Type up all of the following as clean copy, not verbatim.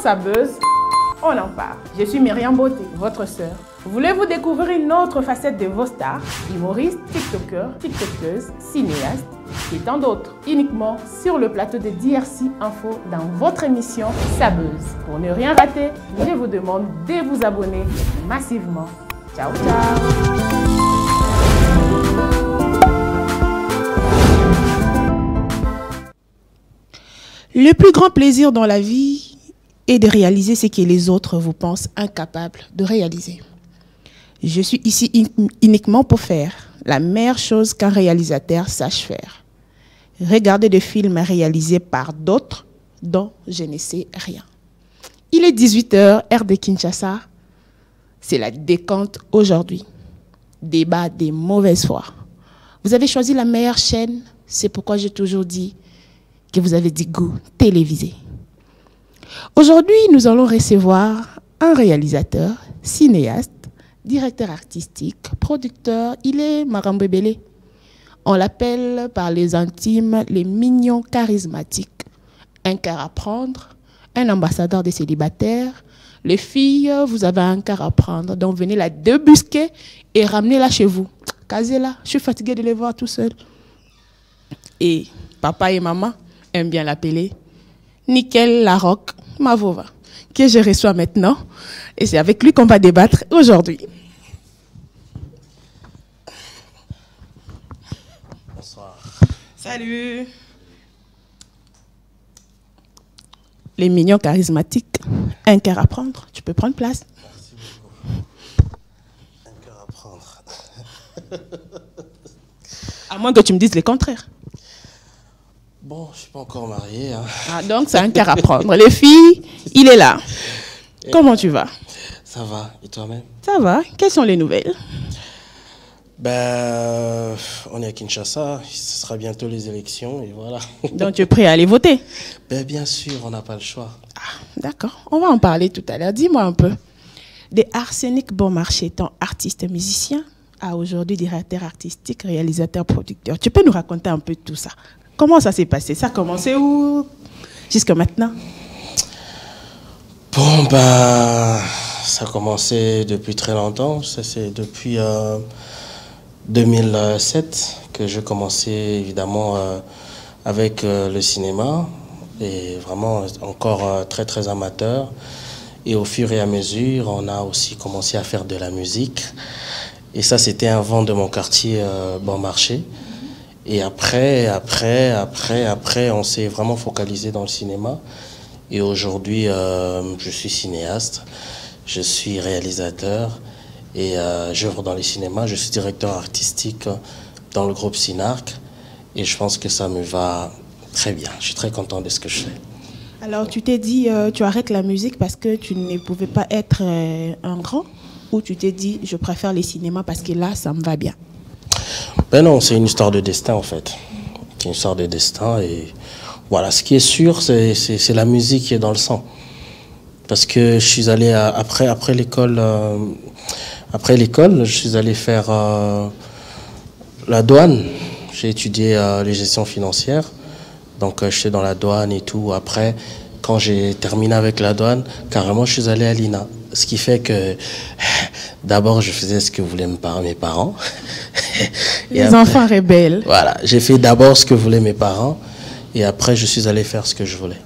ça buzz, on en parle. Je suis Myriam Beauté, votre sœur. Voulez-vous découvrir une autre facette de vos stars, humoristes, tiktokers, tiktokeuses, cinéastes et tant d'autres, uniquement sur le plateau de DRC Info dans votre émission Ça buzz. Pour ne rien rater, je vous demande de vous abonner massivement. Ciao, ciao. Le plus grand plaisir dans la vie est de réaliser ce que les autres vous pensent incapables de réaliser. Je suis ici uniquement pour faire la meilleure chose qu'un réalisateur sache faire. Regarder des films réalisés par d'autres dont je ne sais rien. Il est 18h, heure de Kinshasa. C'est la décompte aujourd'hui. Débat des mauvaises foi. Vous avez choisi la meilleure chaîne, c'est pourquoi j'ai toujours dit que vous avez du goût télévisé. Aujourd'hui, nous allons recevoir un réalisateur, cinéaste, directeur artistique, producteur. Il est Marambo Belé. On l'appelle par les intimes les mignons charismatiques. Un cœur à prendre, un ambassadeur des célibataires. Les filles, vous avez un cœur à prendre, donc venez la débusquer et ramenez-la chez vous. Casez-la, je suis fatiguée de les voir tout seul. Et papa et maman aiment bien l'appeler Nickel Larocque Mavova, que je reçois maintenant. Et c'est avec lui qu'on va débattre aujourd'hui. Bonsoir. Salut. Les mignons charismatiques, un cœur à prendre. Tu peux prendre place. Merci beaucoup. Un cœur à prendre. À moins que tu me dises le contraire. Bon, je ne suis pas encore marié. Hein. Ah, donc, c'est un cœur à prendre. Les filles, il est là. Comment tu vas? Ça va. Et toi-même? Ça va. Quelles sont les nouvelles? Ben, on est à Kinshasa. Ce sera bientôt les élections et voilà. Donc, tu es prêt à aller voter? Ben, bien sûr, on n'a pas le choix. Ah, d'accord. On va en parler tout à l'heure. Dis-moi un peu. De Arsenic Bonmarché, ton artiste musicien, à aujourd'hui directeur artistique, réalisateur, producteur. Tu peux nous raconter un peu tout ça? Comment ça s'est passé? Ça a commencé où jusqu'à maintenant? Bon, ben, ça a commencé depuis très longtemps. Ça, c'est depuis 2007 que j'ai commencé, évidemment, avec le cinéma. Et vraiment, encore très, très amateur. Et au fur et à mesure, on a aussi commencé à faire de la musique. Et ça, c'était un vent de mon quartier, Bon Marché. Et après, on s'est vraiment focalisé dans le cinéma. Et aujourd'hui, je suis cinéaste, je suis réalisateur et j'œuvre dans les cinémas. Je suis directeur artistique dans le groupe Synarc et je pense que ça me va très bien. Je suis très content de ce que je fais. Alors, tu t'es dit, tu arrêtes la musique parce que tu ne pouvais pas être un grand, ou tu t'es dit, je préfère les cinémas parce que là, ça me va bien? Ben non, c'est une histoire de destin en fait. C'est une histoire de destin et voilà, ce qui est sûr, c'est la musique qui est dans le sang. Parce que je suis allé après l'école, je suis allé faire la douane. J'ai étudié les gestions financières, donc j'étais dans la douane et tout. Après, quand j'ai terminé avec la douane, carrément, je suis allé à l'INA. Ce qui fait que d'abord, je faisais ce que voulaient mes parents. Les après, enfants rebelles. Voilà, j'ai fait d'abord ce que voulaient mes parents et après, je suis allé faire ce que je voulais.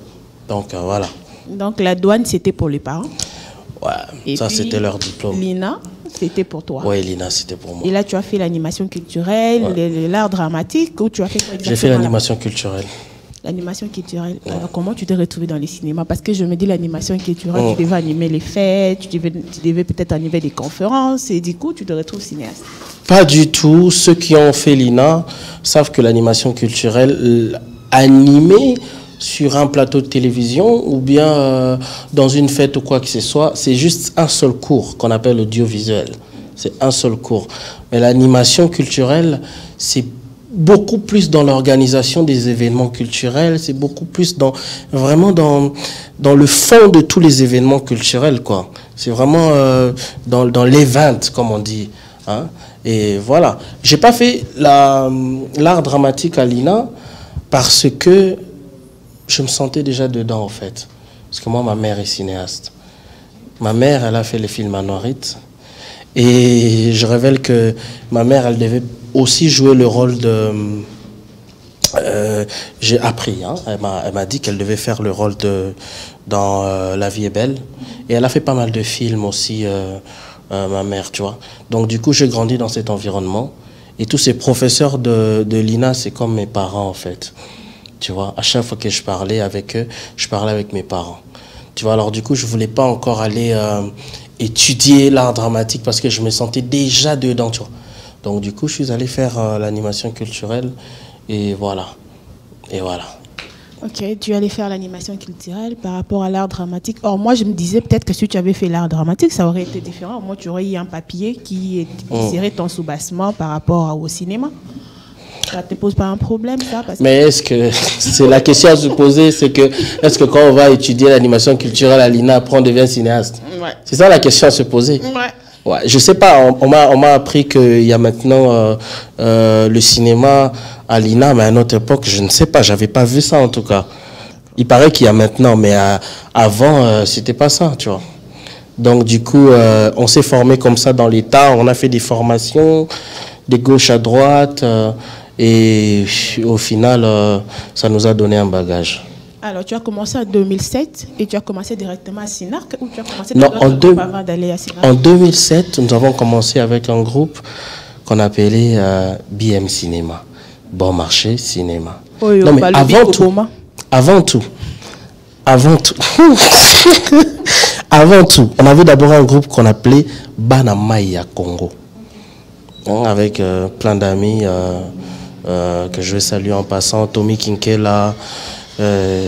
Donc, voilà. Donc, la douane, c'était pour les parents? Ouais, et ça, c'était leur diplôme. L'INA, c'était pour toi? Oui, l'INA, c'était pour moi. Et là, tu as fait l'animation culturelle, ouais, l'art dramatique, ou tu as fait quoi exactement? J'ai fait l'animation culturelle. L'animation culturelle. Ouais. Alors, comment tu t'es retrouvé dans les cinémas? Parce que je me dis, l'animation culturelle, tu devais animer les fêtes, tu devais peut-être animer des conférences, et du coup, tu te retrouves cinéaste. Pas du tout. Ceux qui ont fait l'INA savent que l'animation culturelle, animée sur un plateau de télévision ou bien dans une fête ou quoi que ce soit, c'est juste un seul cours qu'on appelle audiovisuel. C'est un seul cours. Mais l'animation culturelle, c'est beaucoup plus dans l'organisation des événements culturels, c'est beaucoup plus vraiment dans le fond de tous les événements culturels, quoi. C'est vraiment dans l'event, comme on dit. Hein. Et voilà. J'ai pas fait l'art dramatique à l'INA parce que je me sentais déjà dedans, en fait. Parce que moi, ma mère est cinéaste. Ma mère, elle a fait les films Anouarit. Et je révèle que ma mère, elle devait aussi jouer le rôle de... j'ai appris, hein, elle m'a dit qu'elle devait faire le rôle dans La vie est belle. Et elle a fait pas mal de films aussi, ma mère, tu vois. Donc du coup, j'ai grandi dans cet environnement. Et tous ces professeurs de l'INA, c'est comme mes parents, en fait. Tu vois, à chaque fois que je parlais avec eux, je parlais avec mes parents. Tu vois, alors du coup, je voulais pas encore aller étudier l'art dramatique parce que je me sentais déjà dedans, tu vois. Donc du coup, je suis allé faire l'animation culturelle et voilà. Et voilà. Ok, tu allais faire l'animation culturelle par rapport à l'art dramatique. Or, moi, je me disais peut-être que si tu avais fait l'art dramatique, ça aurait été différent. Moi, tu aurais eu un papier qui serait ton soubassement par rapport au cinéma. Ça te pose pas un problème, ça parce Mais est-ce que c'est la question à se poser, c'est que est-ce que quand on va étudier l'animation culturelle à l'INA, après on devient cinéaste? Ouais. C'est ça la question à se poser. Ouais. Ouais, je sais pas, on m'a appris qu'il y a maintenant le cinéma à l'INA, mais à notre époque, je ne sais pas, j'avais pas vu ça en tout cas. Il paraît qu'il y a maintenant, mais avant, c'était pas ça, tu vois. Donc du coup, on s'est formé comme ça dans l'État, on a fait des formations de gauche à droite. Et au final, ça nous a donné un bagage. Alors, tu as commencé en 2007 et tu as commencé directement à SINARC ou tu as commencé avant d'aller à SINARC? En 2007, nous avons commencé avec un groupe qu'on appelait BM Cinéma, Bon Marché Cinéma. Oui, non, mais avant tout, avant tout, on avait d'abord un groupe qu'on appelait Banamaya Congo, hein, avec plein d'amis. Que je vais saluer en passant, Tommy Kinkela, et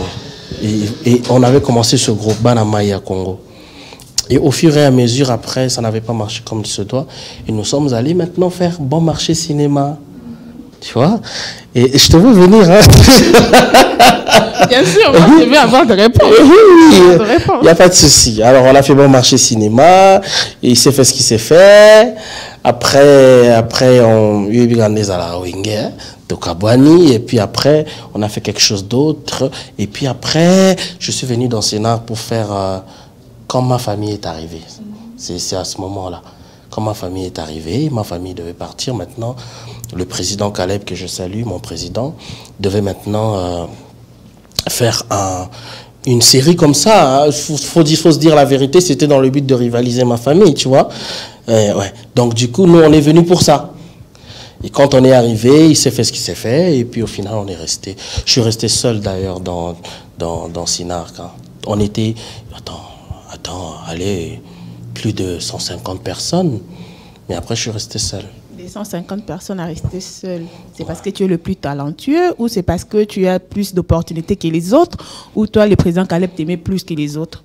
on avait commencé ce groupe Banamaya Congo. Et au fur et à mesure, après, ça n'avait pas marché comme il se doit, et nous sommes allés maintenant faire Bon Marché Cinéma, tu vois. Et je te veux venir, hein. Bien sûr, moi, je vais avoir des réponses. Il n'y a pas de souci. Alors, on a fait Bon Marché Cinéma, et il s'est fait ce qu'il s'est fait. Après, on a eu à la Wenge, de Kabouani, et puis après, on a fait quelque chose d'autre. Et puis après, je suis venu dans Sénart pour faire quand ma famille est arrivée. C'est à ce moment-là. Quand ma famille est arrivée, ma famille devait partir. Maintenant, le président Caleb, que je salue, mon président, devait maintenant faire une série comme ça. Il faut se dire la vérité, c'était dans le but de rivaliser ma famille, tu vois. Ouais. Donc du coup, nous, on est venus pour ça. Et quand on est arrivé, il s'est fait ce qu'il s'est fait. Et puis au final, on est resté. Je suis resté seul d'ailleurs dans SINARC. Hein. On était, allez, plus de 150 personnes. Mais après, je suis resté seul. Des 150 personnes à rester seul, c'est parce que tu es le plus talentueux ou c'est parce que tu as plus d'opportunités que les autres ou toi, le président Caleb, t'aimait plus que les autres?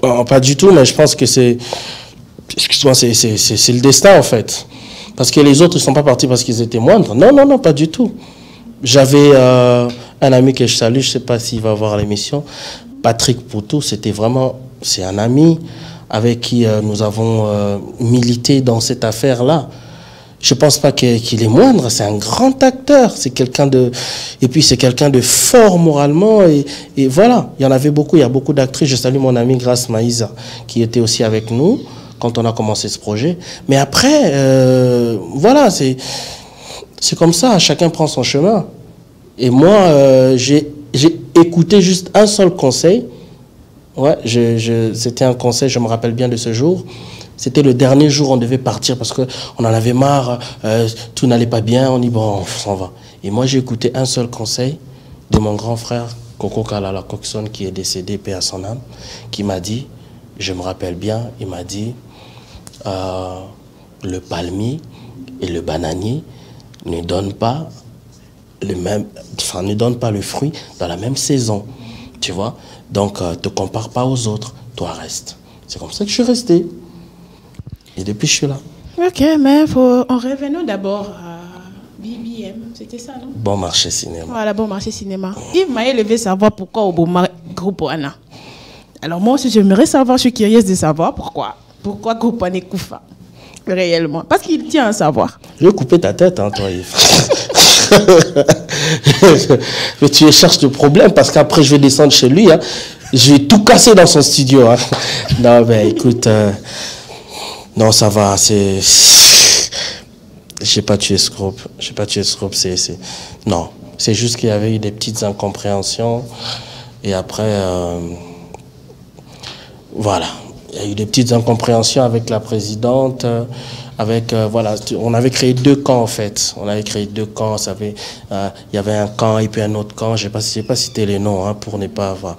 Non, pas du tout, mais je pense que c'est le destin en fait. Parce que les autres ne sont pas partis parce qu'ils étaient moindres. Non, pas du tout. J'avais un ami que je salue, je ne sais pas s'il va voir l'émission, Patrick Poutou, c'est un ami avec qui nous avons milité dans cette affaire-là. Je ne pense pas qu'il est moindre, c'est un grand acteur, c'est quelqu'un de... Et puis c'est quelqu'un de fort moralement, et voilà, il y en avait beaucoup, il y a beaucoup d'actrices. Je salue mon ami Grace Maïsa, qui était aussi avec nous quand on a commencé ce projet. Mais après, voilà, c'est comme ça, chacun prend son chemin. Et moi, j'ai écouté juste un seul conseil. Ouais, c'était un conseil, je me rappelle bien de ce jour. C'était le dernier jour, on devait partir parce qu'on en avait marre, tout n'allait pas bien, on dit bon, on s'en va. Et moi, j'ai écouté un seul conseil de mon grand frère, Coco Kalala Coxon, qui est décédé, paix à son âme, qui m'a dit, je me rappelle bien, il m'a dit, le palmier et le bananier ne donnent pas le fruit dans la même saison, tu vois. Donc, ne te compare pas aux autres, toi reste. C'est comme ça que je suis resté. Et depuis, je suis là. Ok, mais en revenons d'abord à BBM, c'était ça, non? Bon Marché Cinéma. Voilà, Bon Marché Cinéma. Yves m'a élevé savoir pourquoi au groupe Oana. Alors moi aussi, j'aimerais savoir, je suis curieuse de savoir pourquoi. Pourquoi groupe Oana Koufa réellement? Parce qu'il tient à savoir. Je vais couper ta tête, hein, toi, Yves. Mais tu cherches de problème parce qu'après, je vais descendre chez lui. Hein. J'ai tout cassé dans son studio. Hein. Non, ben écoute, non, ça va. J'ai pas tué ce groupe. Non, c'est juste qu'il y avait eu des petites incompréhensions. Et après, voilà. Il y a eu des petites incompréhensions avec la présidente. Voilà, on avait créé 2 camps en fait. On avait créé 2 camps. Il y avait un camp et puis un autre camp. Je sais pas citer les noms hein, pour ne pas avoir.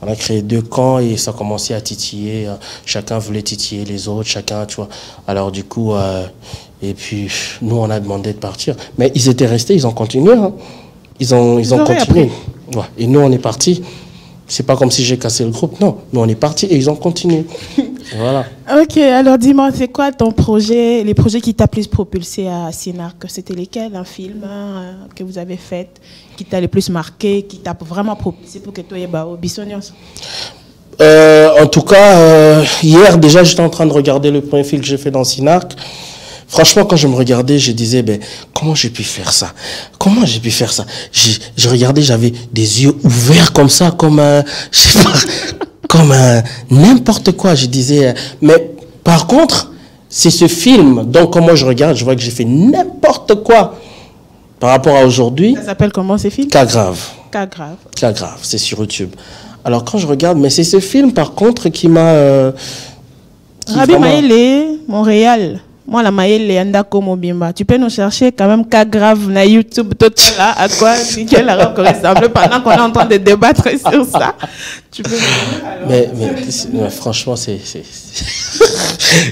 On a créé 2 camps et ça commençait à titiller. Chacun voulait titiller les autres, chacun, tu vois. Alors du coup, et puis nous on a demandé de partir. Mais ils étaient restés, ils ont continué. Hein. Ils ont continué. Ouais. Et nous on est partis. C'est pas comme si j'ai cassé le groupe, non. Nous on est partis et ils ont continué. Voilà. Ok, alors dis-moi, c'est quoi ton projet, les projets qui t'a plus propulsé à Sinarc? C'était lesquels? Un film que vous avez fait, qui t'a le plus marqué, qui t'a vraiment propulsé pour que toi et au Bissonios? En tout cas, hier déjà j'étais en train de regarder le premier film que j'ai fait dans Sinarc. Franchement, quand je me regardais, je disais, ben, comment j'ai pu faire ça? Comment j'ai pu faire ça? Je regardais, j'avais des yeux ouverts comme ça, comme je sais pas, comme n'importe quoi. Je disais, mais par contre, c'est ce film, donc quand moi je regarde, je vois que j'ai fait n'importe quoi par rapport à aujourd'hui. Ça s'appelle comment ces films? Cas grave. Cas grave. Cas grave, c'est sur YouTube. Alors quand je regarde, mais c'est ce film par contre qui m'a... Rabi Maëlle, Montréal. Moi, la Maëlle, Andako Mobimba. Tu peux nous chercher quand même cas grave na YouTube, tout là, à quoi Nickel a ressemble pendant qu'on est en train de débattre sur ça. Tu peux mais franchement,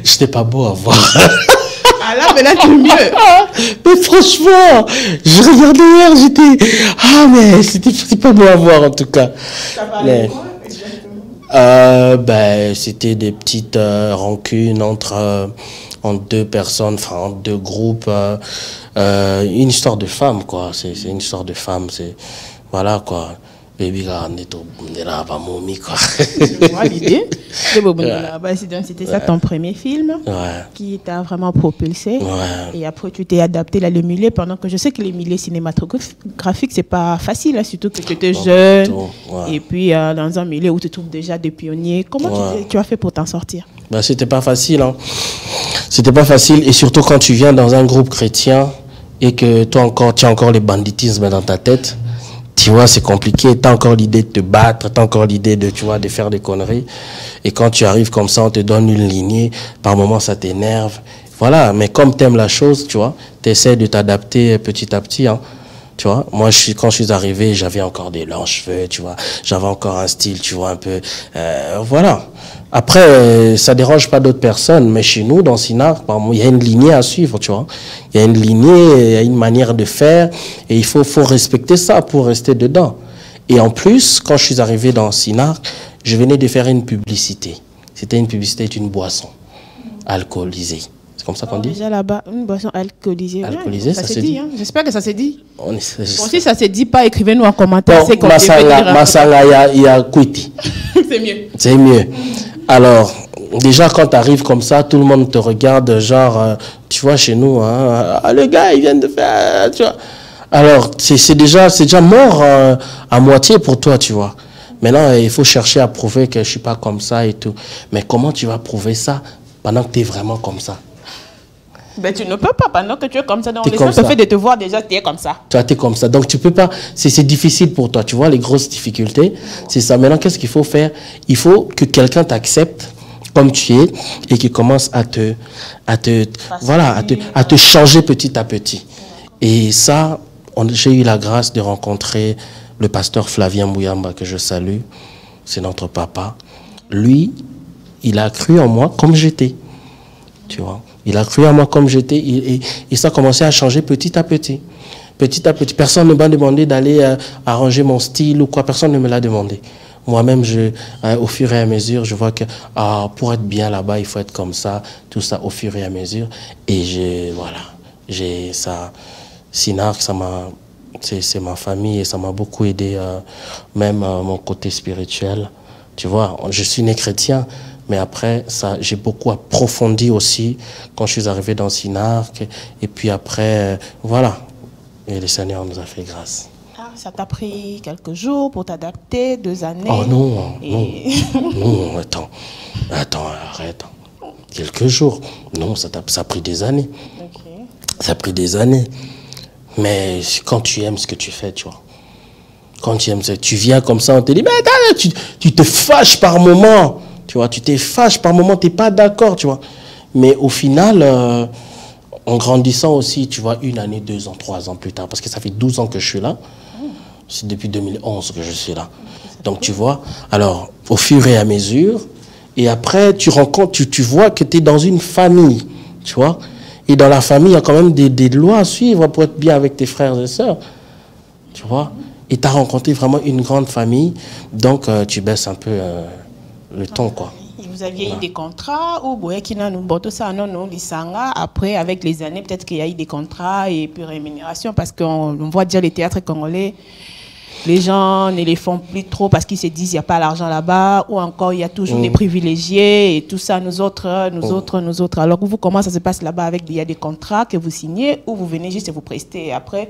j'étais pas beau à voir. Ah là, mais là, tu es mieux. Mais franchement, je regardais hier, j'étais... Ah, mais c'était pas beau à voir, en tout cas. Ça parlait de quoi, exactement? Ben, c'était des petites rancunes entre 2 personnes, enfin, entre 2 groupes. Une histoire de femme, quoi. C'est une histoire de femme. Voilà, quoi. Baby, là, pas mommy, quoi. Je vois l'idée. C'était ça ton premier film qui t'a vraiment propulsé. Et après, tu t'es adapté à le milieu, pendant que je sais que les milieux cinématographiques, c'est pas facile, hein, surtout que tu étais jeune. Et puis, dans un milieu où tu trouves déjà des pionniers. Comment tu as fait pour t'en sortir? Ben, c'était pas facile, hein. C'était pas facile. Et surtout quand tu viens dans un groupe chrétien et que tu as encore les banditismes dans ta tête. Tu vois, c'est compliqué. Tu as encore l'idée de te battre, tu as encore l'idée de faire des conneries. Et quand tu arrives comme ça, on te donne une lignée. Par moments, ça t'énerve. Voilà, mais comme tu aimes la chose, tu vois, tu essaies de t'adapter petit à petit. Hein. Tu vois, moi, quand je suis arrivé, j'avais encore des longs cheveux, tu vois. J'avais encore un style, tu vois, un peu... voilà. Après, ça dérange pas d'autres personnes, mais chez nous, dans Sinarc, il y a une lignée à suivre, tu vois. Il y a une lignée, il y a une manière de faire, et il faut respecter ça pour rester dedans. Et en plus, quand je suis arrivé dans Sinarc, je venais de faire une publicité. C'était une publicité d'une boisson alcoolisée. C'est comme ça qu'on dit? Déjà là-bas, une boisson alcoolisée. Alcoolisée, ça se dit. Hein. J'espère que ça s'est dit. Bon, si ça ne se dit pas, écrivez-nous en commentaire. Bon, Masanga, il y a Kwiti. C'est mieux. C'est mieux. Alors, déjà, quand tu arrives comme ça, tout le monde te regarde, genre, tu vois, chez nous, hein, le gars, il vient de faire, tu vois. Alors, c'est déjà mort à moitié pour toi, tu vois. Maintenant, il faut chercher à prouver que je ne suis pas comme ça et tout. Mais comment tu vas prouver ça pendant que tu es vraiment comme ça? Ben, tu ne peux pas pendant que tu es comme ça. Donc, le fait de te voir déjà, tu es comme ça. Tu es comme ça. Donc, tu peux pas. C'est difficile pour toi. Tu vois, les grosses difficultés, c'est ça. Maintenant, qu'est-ce qu'il faut faire? Il faut que quelqu'un t'accepte comme tu es et qui commence à te changer petit à petit. Et ça, j'ai eu la grâce de rencontrer le pasteur Flavien Mouyamba, que je salue. C'est notre papa. Lui, il a cru en moi comme j'étais. Tu vois? Il a cru en moi comme j'étais et ça a commencé à changer petit à petit. Petit à petit. Personne ne m'a demandé d'aller arranger mon style ou quoi. Personne ne me l'a demandé. Moi-même, au fur et à mesure, je vois que pour être bien là-bas, il faut être comme ça, tout ça au fur et à mesure. Et j'ai ça. Sinarc, c'est ma famille et ça m'a beaucoup aidé, même mon côté spirituel. Tu vois, je suis né chrétien. Mais après, j'ai beaucoup approfondi aussi quand je suis arrivé dans Sinarc. Et puis après, voilà. Et le Seigneur nous a fait grâce. Ah, ça t'a pris quelques jours pour t'adapter, 2 années. Oh non, non, attends, arrête. Quelques jours. Non, ça a pris des années. Okay. Ça a pris des années. Mais quand tu aimes ce que tu fais, tu vois. Quand tu aimes ça, tu viens comme ça, on te dit, mais attends, tu te fâches par moment. Tu vois, tu te fâches par moment, tu n'es pas d'accord, tu vois. Mais au final, en grandissant aussi, tu vois, 1 année, 2 ans, 3 ans plus tard, parce que ça fait 12 ans que je suis là. C'est depuis 2011 que je suis là. Donc, tu vois, alors, au fur et à mesure, et après, tu rencontres, tu vois que tu es dans une famille, tu vois. Et dans la famille, il y a quand même des lois à suivre pour être bien avec tes frères et sœurs, tu vois. Et tu as rencontré vraiment une grande famille, donc tu baisses un peu le ton, quoi. Vous aviez eu des contrats ou après, avec les années, peut-être qu'il y a eu des contrats et puis rémunération, parce qu'on voit déjà les théâtres congolais, les gens ne les font plus trop parce qu'ils se disent qu'il n'y a pas l'argent là-bas, ou encore il y a toujours des privilégiés et tout ça, nous autres. Alors vous, comment ça se passe là-bas? Il y a des contrats que vous signez ou vous venez juste vous prester et après,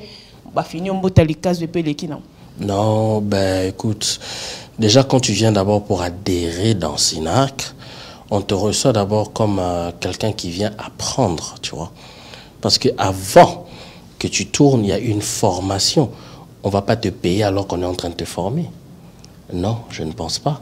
bah, finir au bout de l'icase de Peleki, non? Non, ben écoute, déjà quand tu viens d'abord pour adhérer dans SINARC, on te reçoit d'abord comme quelqu'un qui vient apprendre, tu vois. Parce qu'avant que tu tournes, il y a une formation. On ne va pas te payer alors qu'on est en train de te former. Non, je ne pense pas.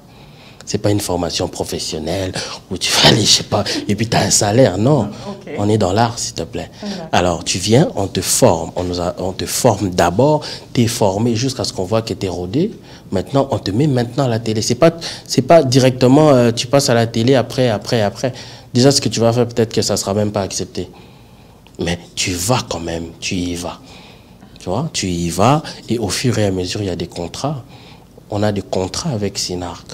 Ce n'est pas une formation professionnelle où tu vas aller, je sais pas, et puis tu as un salaire. Non, okay. On est dans l'art, s'il te plaît. Alors, tu viens, on te forme. On te forme d'abord, tu es formé jusqu'à ce qu'on voit que tu es rodé. Maintenant, on te met maintenant à la télé. C'est pas directement, tu passes à la télé après. Déjà, ce que tu vas faire, peut-être que ça ne sera même pas accepté. Mais tu vas quand même, tu y vas. Tu vois, tu y vas, et au fur et à mesure, il y a des contrats. On a des contrats avec SINARC.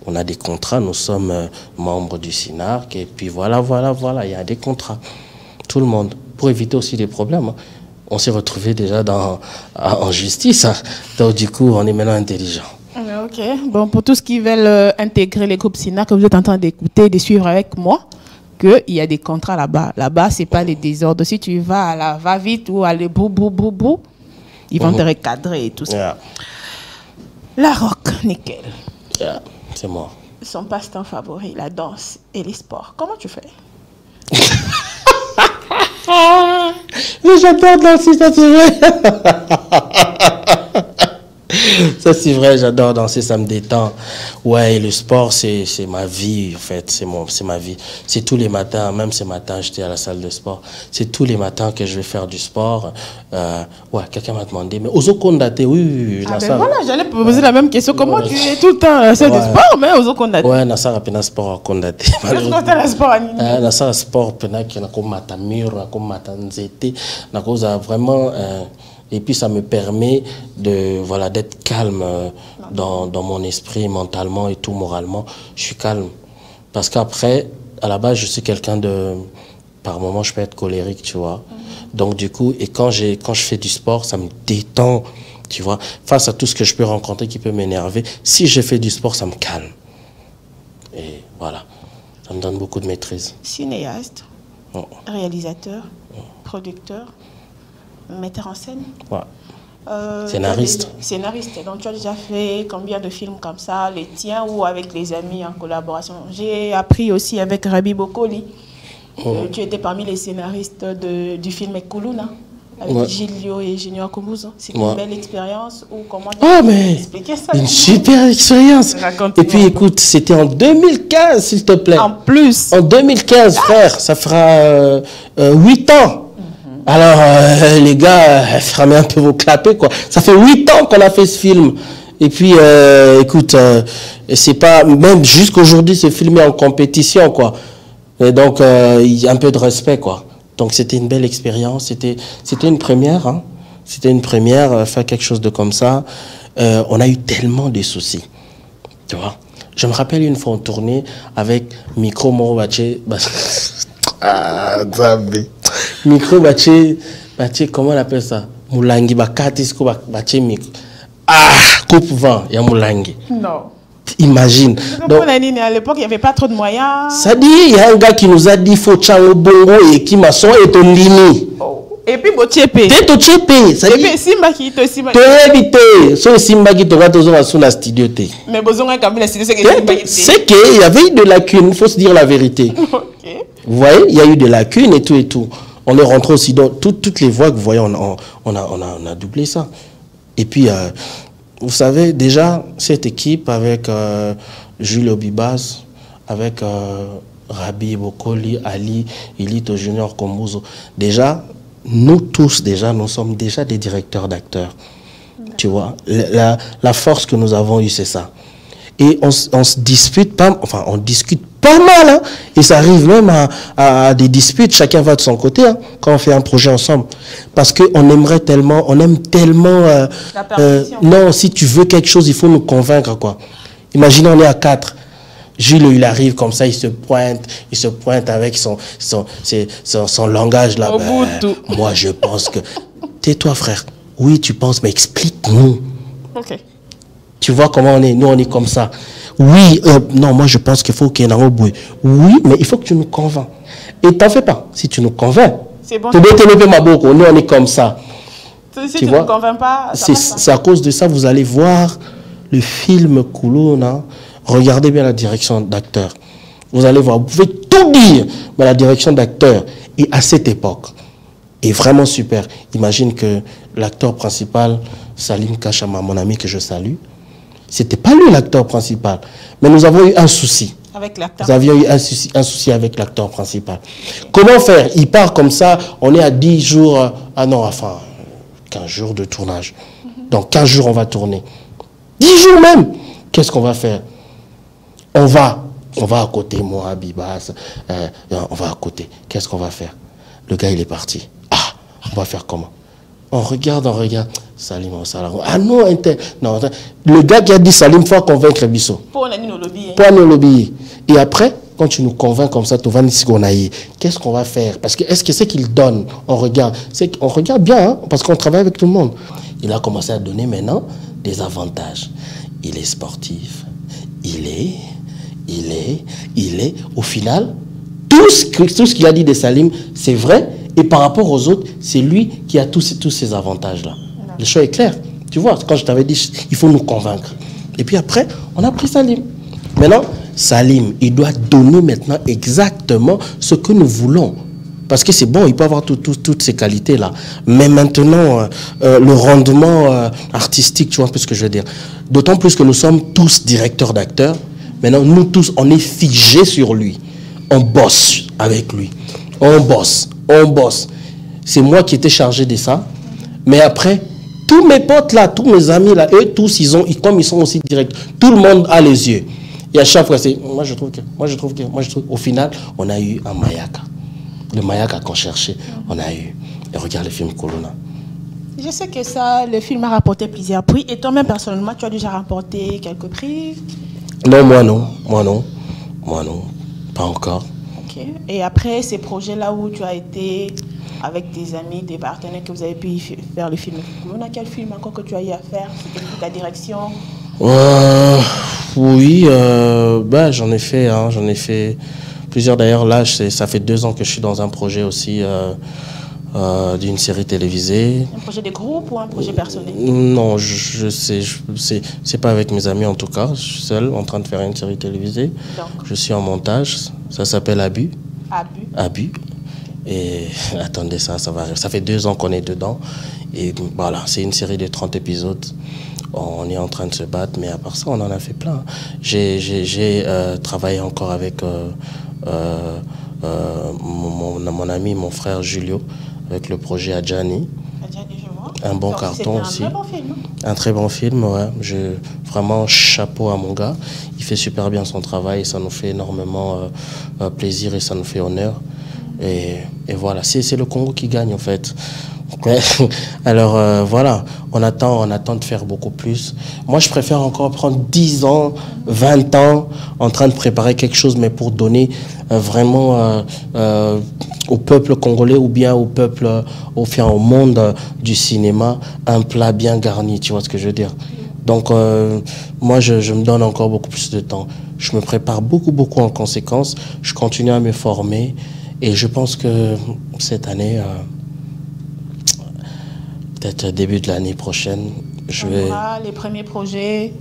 On a des contrats, nous sommes membres du SINARC, et puis voilà, il y a des contrats. Tout le monde, pour éviter aussi des problèmes. Hein. On s'est retrouvés déjà en justice, hein. Donc du coup, on est maintenant intelligent. Ok, bon, pour tous ceux qui veulent intégrer les groupes SINARC, que vous êtes en train d'écouter, de suivre avec moi, qu'il y a des contrats là-bas. Là-bas, ce n'est pas les désordres. Si tu vas à la va-vite ou à les bou, ils vont te recadrer et tout ça. Yeah. La rock, nickel. Yeah. C'est moi. Son passe-temps favori, la danse et les sports. Comment tu fais? Mais j'adore danser, ça c'est vrai. Ça c'est vrai, j'adore danser, ça me détend. Ouais, le sport c'est ma vie en fait, c'est ma vie. C'est tous les matins, même ce matin j'étais à la salle de sport. C'est tous les matins que je vais faire du sport. Ouais, quelqu'un m'a demandé, mais Ozo Kondate, oui. Ah ben voilà, j'allais poser la même question. Comment tu es tout le temps à la salle de sport, mais Ozo Kondate? Ouais, Nassar a pena sport à Kondate. Qu'est-ce que tu as le sport à Nini? Nassar sport pena qui n'a comme matamur, n'a comme matanzete, n'a cause vraiment. Et puis ça me permet de d'être calme dans mon esprit, mentalement et tout, moralement. Je suis calme. Parce qu'après, à la base, je suis quelqu'un de... Par moments, je peux être colérique, tu vois. Donc du coup, et quand je fais du sport, ça me détend, tu vois. Face à tout ce que je peux rencontrer qui peut m'énerver, si je fais du sport, ça me calme. Et voilà, ça me donne beaucoup de maîtrise. Cinéaste, réalisateur, producteur, metteur en scène. Ouais. Scénariste. Scénariste. Donc tu as déjà fait combien de films comme ça, les tiens ou avec les amis en collaboration? J'ai appris aussi avec Rabi Bokoli. Tu étais parmi les scénaristes du film Ekuluna avec Gilio et Junior Kumuzo. C'était une belle expérience ou comment expliquer ça? Une super expérience. Et puis écoute, c'était en 2015 s'il te plaît. En plus. En 2015 frère, ça fera 8 ans. Alors, les gars, fermez un peu vos clapets, quoi. Ça fait 8 ans qu'on a fait ce film. Et puis, écoute, c'est pas... Même jusqu'aujourd'hui, ce film est en compétition, quoi. Et donc, il y a un peu de respect, quoi. Donc, c'était une belle expérience. C'était une première, hein. C'était une première, faire quelque chose de comme ça. On a eu tellement de soucis, tu vois. Je me rappelle une fois, on tournait avec Micro Morobaché. Ah, Zambé. Micro baché, comment on appelle ça? Moulangi bakati baché micro. Ah, coupe vent, il y a Moulangi. Non. Imagine. Donc, à l'époque, il n'y avait pas trop de moyens. Ça dit, il y a un gars qui nous a dit faut tchango bongo et qui m'a son et ton limi. Et puis, bon, tchépé. T'es au tchépé. Ça Et dit, puis, Simba qui te Simba. t'es évité. So, Simba qui te va te voir sur la studio. Mais besoin quand même la studio, c'est que Simba qui C'est qu'il y avait eu de lacunes, il faut se dire la vérité. Ok. Vous voyez, il y a eu des lacunes et tout et tout. On est rentré aussi dans toutes les voix que vous voyez, on a doublé ça. Et puis, vous savez, déjà, cette équipe avec Jules Obibas, avec Rabi Bokoli, Ali, Elito Junior Kombuzo, déjà, nous tous, déjà, nous sommes déjà des directeurs d'acteurs. Tu vois, la force que nous avons eue, c'est ça. Et on se dispute pas, enfin, on discute pas mal, hein, et ça arrive même à des disputes, chacun va de son côté, hein, quand on fait un projet ensemble. Parce qu'on aimerait tellement, on aime tellement... non, si tu veux quelque chose, il faut nous convaincre, quoi. Imaginez, on est à 4. Jules, il arrive comme ça, il se pointe avec son langage là. Moi, je pense que... Tais-toi, frère. Oui, tu penses, mais explique-nous. Ok. Tu vois comment on est. Nous, on est comme ça. Oui, non, moi, je pense qu'il faut qu'il y ait un bruit. Oui, mais il faut que tu nous convaincs. Et t'en fais pas. Si tu nous convaincs, c'est bon. Nous, on est comme ça. Si tu ne nous convaincs pas, c'est à cause de ça, vous allez voir le film Kuluna. Regardez bien la direction d'acteur. Vous allez voir, vous pouvez tout dire, mais la direction d'acteur est à cette époque est vraiment super. Imagine que l'acteur principal, Salim Kachama, mon ami que je salue, c'était pas lui l'acteur principal, mais nous avons eu un souci. Avec l'acteur. Nous avions eu un souci avec l'acteur principal. Comment faire? Il part comme ça, on est à 10 jours, 15 jours de tournage. Donc 15 jours, on va tourner. 10 jours même. Qu'est-ce qu'on va faire? On va à côté, moi, Bibas, on va à côté. Qu'est-ce qu'on va faire? Le gars, il est parti. Ah, on va faire comment? On regarde. Salim, ah non, non, le gars qui a dit Salim, il faut convaincre Bisso. Pour nous lobby. Pour nous lobby. Et après, quand tu nous convaincs comme ça, tu vas nous qu'est-ce qu'on va faire? Parce que est-ce que c'est qu'il donne? On regarde bien, hein, parce qu'on travaille avec tout le monde. Il a commencé à donner maintenant des avantages. Il est sportif. Il est. Au final, tout ce qu'il a dit de Salim, c'est vrai. Et par rapport aux autres, c'est lui qui a tous ces avantages-là. Le choix est clair. Tu vois, quand je t'avais dit, il faut nous convaincre. Et puis après, on a pris Salim. Maintenant, Salim, il doit donner maintenant exactement ce que nous voulons. Parce que c'est bon, il peut avoir toutes ces qualités-là. Mais maintenant, le rendement artistique, tu vois un peu ce que je veux dire. D'autant plus que nous sommes tous directeurs d'acteurs. Maintenant, nous tous, on est figés sur lui. On bosse avec lui. On bosse. C'est moi qui étais chargé de ça. Mais après, tous mes potes là, tous mes amis là, eux tous, comme ils sont aussi directs, tout le monde a les yeux. Et à chaque fois, c'est moi je trouve. Au final, on a eu un Mayaka. Le Mayaka qu'on cherchait, on a eu. Et regarde le film Kuluna. Je sais que ça, le film a rapporté plusieurs prix. Et toi-même, personnellement, tu as déjà remporté quelques prix? Non, moi non. Pas encore. Ok. Et après ces projets-là où tu as été avec tes amis, tes partenaires, que vous avez pu faire le film Kuluna, quel film encore que tu as eu à faire? C'était ta direction? Oui, j'en ai fait plusieurs. D'ailleurs, là, ça fait 2 ans que je suis dans un projet aussi d'une série télévisée. Un projet de groupe ou un projet personnel? Non, c'est pas avec mes amis en tout cas. Je suis seul en train de faire une série télévisée. Donc. Je suis en montage. Ça s'appelle Abus. Abus. Et attendez, ça fait 2 ans qu'on est dedans. Et voilà, c'est une série de 30 épisodes. On est en train de se battre, mais à part ça, on en a fait plein. J'ai travaillé encore avec mon ami, mon frère Julio, avec le projet Adjani. Un bon carton aussi. Un très bon film. Un très bon film, ouais. Vraiment, chapeau à mon gars. Il fait super bien son travail et ça nous fait énormément plaisir et ça nous fait honneur. Et voilà, c'est le Congo qui gagne en fait. Alors voilà, on attend de faire beaucoup plus. Moi, je préfère encore prendre 10 ans, 20 ans en train de préparer quelque chose, mais pour donner vraiment au peuple congolais ou bien au peuple, au monde du cinéma, un plat bien garni, tu vois ce que je veux dire. Donc, moi, je me donne encore beaucoup plus de temps. Je me prépare beaucoup en conséquence. Je continue à me former et je pense que cette année... peut-être début de l'année prochaine, je vais... Les premiers projets,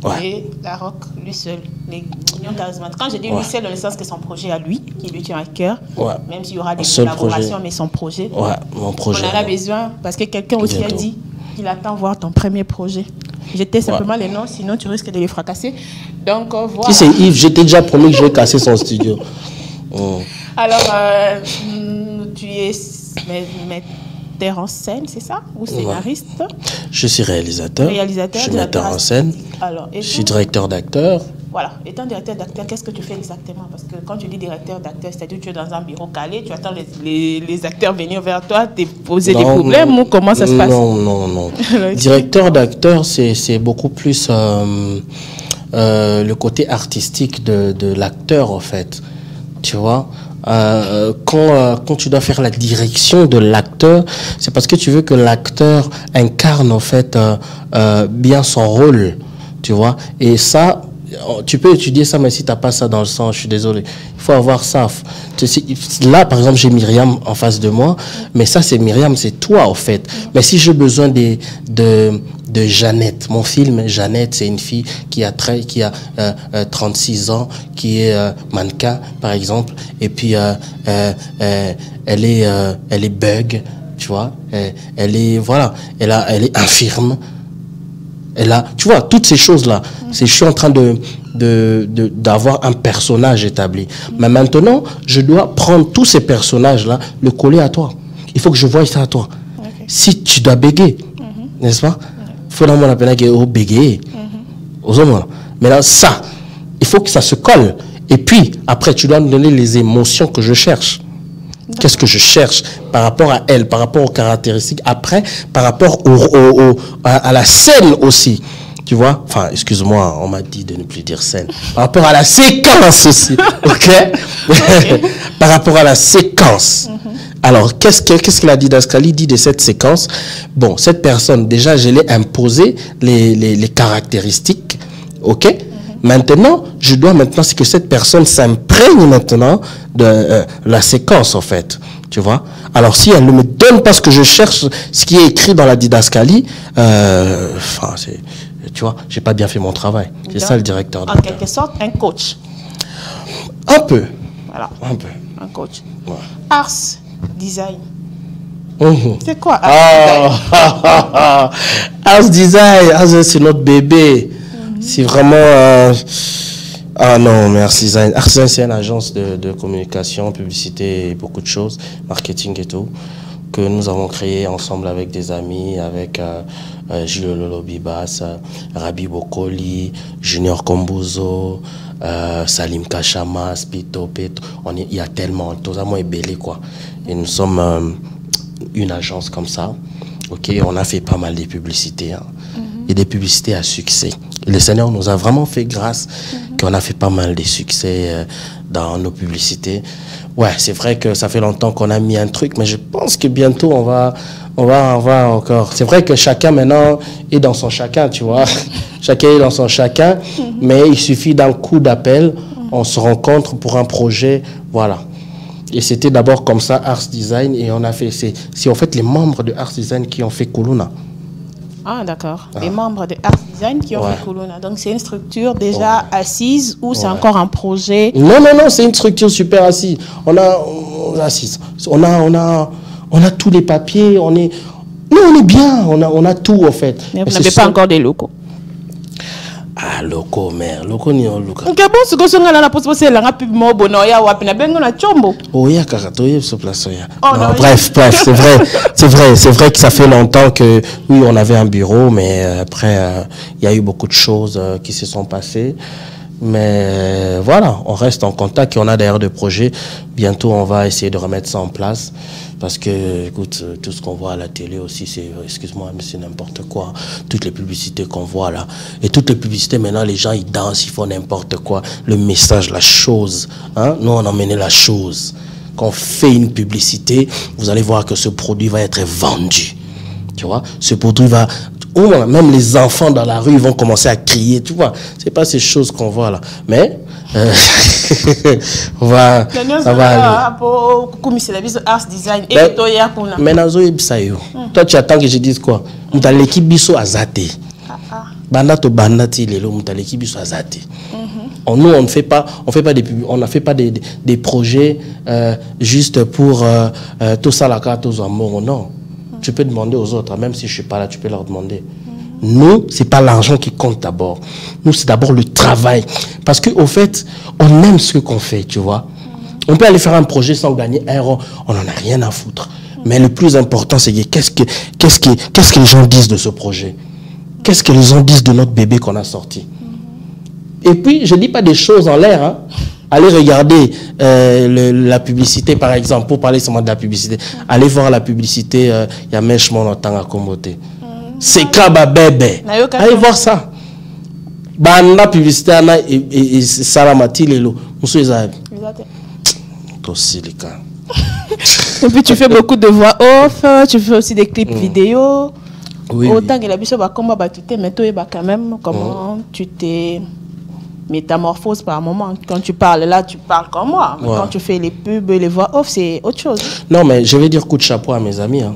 Ouais. et la rock, lui seul, les Unions charismatiques. Quand je dis lui seul, dans le sens que son projet à lui, qui lui tient à cœur, Ouais. même s'il y aura des Seul collaborations, projet. mais son projet. Ouais, mon projet. On en a besoin, parce que quelqu'un aussi Bientôt. a dit qu'il attend voir ton premier projet. J'étais simplement les noms, sinon tu risques de les fracasser. Donc voilà. Si c'est Yves, j'étais déjà promis que je vais casser son studio. Alors, tu es metteur en scène, c'est ça? Ou scénariste? Je suis réalisateur. Réalisateur, je suis directeur metteur en scène. Alors, Je suis directeur d'acteur. Voilà, étant directeur d'acteur, qu'est-ce que tu fais exactement? Parce que quand tu dis directeur d'acteur, c'est-à-dire que tu es dans un bureau calé, tu attends les acteurs venir vers toi, te poser des problèmes ou comment ça se passe? Non. Directeur d'acteur, c'est beaucoup plus le côté artistique de l'acteur, en fait. Tu vois, quand tu dois faire la direction de l'acteur, c'est parce que tu veux que l'acteur incarne, en fait, bien son rôle. Tu vois, et ça, tu peux étudier ça, mais si tu n'as pas ça dans le sang, je suis désolé. Il faut avoir ça. Là, par exemple, j'ai Myriam en face de moi, mais ça, c'est Myriam, c'est toi, en fait. Mais si j'ai besoin de Jeannette, mon film, Jeannette, c'est une fille qui a 36 ans, qui est mannequin, par exemple, et puis elle est bug, tu vois, elle est infirme. Tu vois, toutes ces choses-là, je suis en train d'avoir un personnage établi. Mais maintenant, je dois prendre tous ces personnages-là, le coller à toi. Il faut que je voie ça à toi. Okay. Si tu dois bégayer, n'est-ce pas? Il faut d'abord appeler que bégayer. Maintenant, ça, il faut que ça se colle. Et puis, après, tu dois me donner les émotions que je cherche. Qu'est-ce que je cherche par rapport à elle, par rapport aux caractéristiques, après, par rapport à la scène aussi, tu vois, enfin, excuse-moi, on m'a dit de ne plus dire scène, par rapport à la séquence aussi, ok, par rapport à la séquence. Alors, qu'est-ce que la didascalie dit de cette séquence? Bon, cette personne, déjà, je l'ai imposé les caractéristiques, ok. Maintenant, je dois maintenant, c'est que cette personne s'imprègne maintenant de la séquence, en fait. Tu vois? Alors, si elle ne me donne pas ce que je cherche, ce qui est écrit dans la didascalie, tu vois, j'ai pas bien fait mon travail. C'est ça le directeur. En quelque sorte, un coach. Un peu. Voilà. Un peu. Un coach. Ouais. Ars Design. C'est quoi Ars Design, c'est notre bébé. C'est vraiment... Ah non, merci Zayn. Ars Design, c'est une agence de communication, publicité, beaucoup de choses, marketing et tout, que nous avons créé ensemble avec des amis, avec Gilles Lolo Bibas, Rabi Bokoli, Junior Kombuzo, Salim Kachama, Spito, Petro. Il y a tellement, tout ça, moi, est belé, quoi. Et nous sommes une agence comme ça. Ok, on a fait pas mal de publicités, hein. Et des publicités à succès. Le Seigneur nous a vraiment fait grâce qu'on a fait pas mal de succès dans nos publicités. Ouais, c'est vrai que ça fait longtemps qu'on a mis un truc, mais je pense que bientôt on va encore. C'est vrai que chacun maintenant est dans son chacun, tu vois. Chacun est dans son chacun, mais il suffit d'un coup d'appel, on se rencontre pour un projet, voilà. Et c'était d'abord comme ça, Ars Design, et on a fait, c'est en fait les membres de Ars Design qui ont fait Kuluna. Ah, d'accord. Les membres de Ars Design qui ont fait Kuluna. Donc, c'est une structure déjà assise ou c'est encore un projet? Non, c'est une structure super assise. On a tous les papiers, on est bien, on a tout, en fait. Mais vous n'avez pas encore des locaux? Ah, locaux, mère. Locaux, ni locaux. Ok, bon, ce que vous avez la possibilité, c'est la plus bonoya ou à peine na chombo. Oh, il y a caratoye sur place. Oh, non, bref, c'est vrai que ça fait longtemps que, oui, on avait un bureau, mais après, il y a eu beaucoup de choses qui se sont passées. Mais voilà, on reste en contact et on a d'ailleurs des projets. Bientôt, on va essayer de remettre ça en place. Parce que, écoute, tout ce qu'on voit à la télé aussi, c'est, excuse-moi, mais c'est n'importe quoi. Toutes les publicités qu'on voit là. Et toutes les publicités, maintenant, les gens, ils dansent, ils font n'importe quoi. Le message, la chose. Hein? Nous, on a mené la chose. Quand on fait une publicité, vous allez voir que ce produit va être vendu. Tu vois? Ce produit va... Ou même les enfants dans la rue vont commencer à crier, tu vois. C'est pas ces choses qu'on voit là. Mais, ça va aller. Mais toi, tu attends que je dise quoi? L'équipe biso azate. Banda to banda ti lelo l'équipe biso azate. Nous, on ne fait pas des projets juste pour tout ça, la carte aux amours. Non. Tu peux demander aux autres, même si je ne suis pas là, tu peux leur demander. Nous, ce n'est pas l'argent qui compte d'abord. Nous, c'est d'abord le travail. Parce qu'au fait, on aime ce qu'on fait, tu vois. On peut aller faire un projet sans gagner un euro. On n'en a rien à foutre. Mais le plus important, c'est qu'est-ce que les gens disent de ce projet? Qu'est-ce que les gens disent de notre bébé qu'on a sorti? Et puis, je ne dis pas des choses en l'air. Hein. Allez regarder la publicité, par exemple, pour parler seulement de la publicité. Allez voir la publicité, il y a Mèche Mon Temps à Komboté. C'est Kaba Bébé. Allez voir ça. La publicité, et Salamati Lelo. Monsieur Isaïe. Et puis, tu fais beaucoup de voix off, tu fais aussi des clips vidéo. Oui, autant que la biche va comment tu t'es, mais toi, quand même, comment tu t'es métamorphose par moment. Quand tu parles là, tu parles comme moi. Mais quand tu fais les pubs, les voix off, c'est autre chose. Non, mais je vais dire coup de chapeau à mes amis. Hein.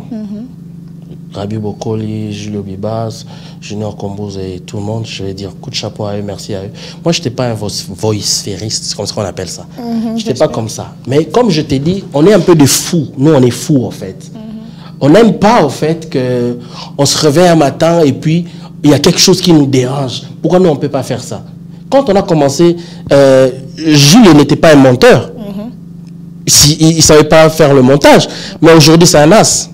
Rabi Bokoli, Julio Bibas, Junior Kombouz et tout le monde. Je vais dire coup de chapeau à eux, merci à eux. Moi, je n'étais pas un voice-fairiste, c'est comme ça qu'on appelle ça. Je n'étais pas comme ça. Mais comme je t'ai dit, on est un peu des fous. Nous, on est fous, en fait. On n'aime pas, au fait, qu'on se réveille un matin et puis il y a quelque chose qui nous dérange. Pourquoi nous, on ne peut pas faire ça? Quand on a commencé, Jules n'était pas un monteur. Il ne savait pas faire le montage. Mais aujourd'hui, c'est un as.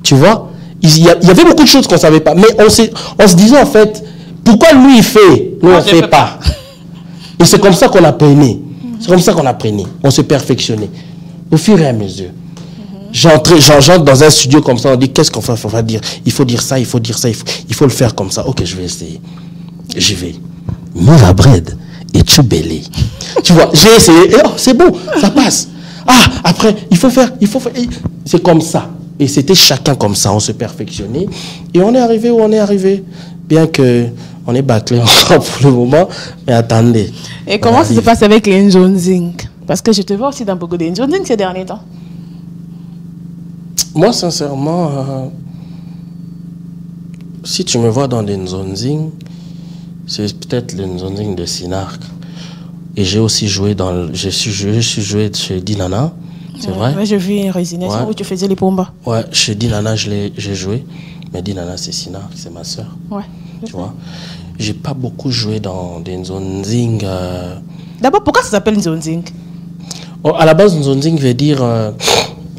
Tu vois? Il y avait beaucoup de choses qu'on ne savait pas. Mais on se disait, en fait, pourquoi lui, il fait? Nous, on ne fait pas. Et c'est comme ça qu'on apprenait. C'est comme ça qu'on apprenait. On se perfectionnait. Au fur et à mesure. J'entre dans un studio comme ça, on dit, qu'est-ce qu'on fait? Il faut dire, il faut dire ça, il faut dire ça, il faut le faire comme ça. Ok, je vais essayer. J'y vais. Mira Bread et Tchoubélé. Tu vois, j'ai essayé. Et oh, c'est bon, ça passe. Ah, après, il faut faire. C'est comme ça. Et c'était chacun comme ça. On se perfectionnait. Et on est arrivé où on est arrivé. Bien que on est bâclé encore pour le moment. Mais attendez. Et comment ça se passe avec les Nzonzing? Parce que je te vois aussi dans beaucoup de Nzonzing ces derniers temps. Moi, sincèrement, si tu me vois dans des Nzonzing, c'est peut-être le Nzonzing de Sinark. Et j'ai aussi joué je suis joué chez Dinana, c'est vrai? Ouais, j'ai vu une résignation où tu faisais les pombas. Ouais, chez Dinana, j'ai joué. Mais Dinana, c'est Sinark, c'est ma soeur. Ouais. Tu vois? J'ai pas beaucoup joué dans des Nzonzing. D'abord, pourquoi ça s'appelle Nzonzing? À la base, Nzonzing veut dire...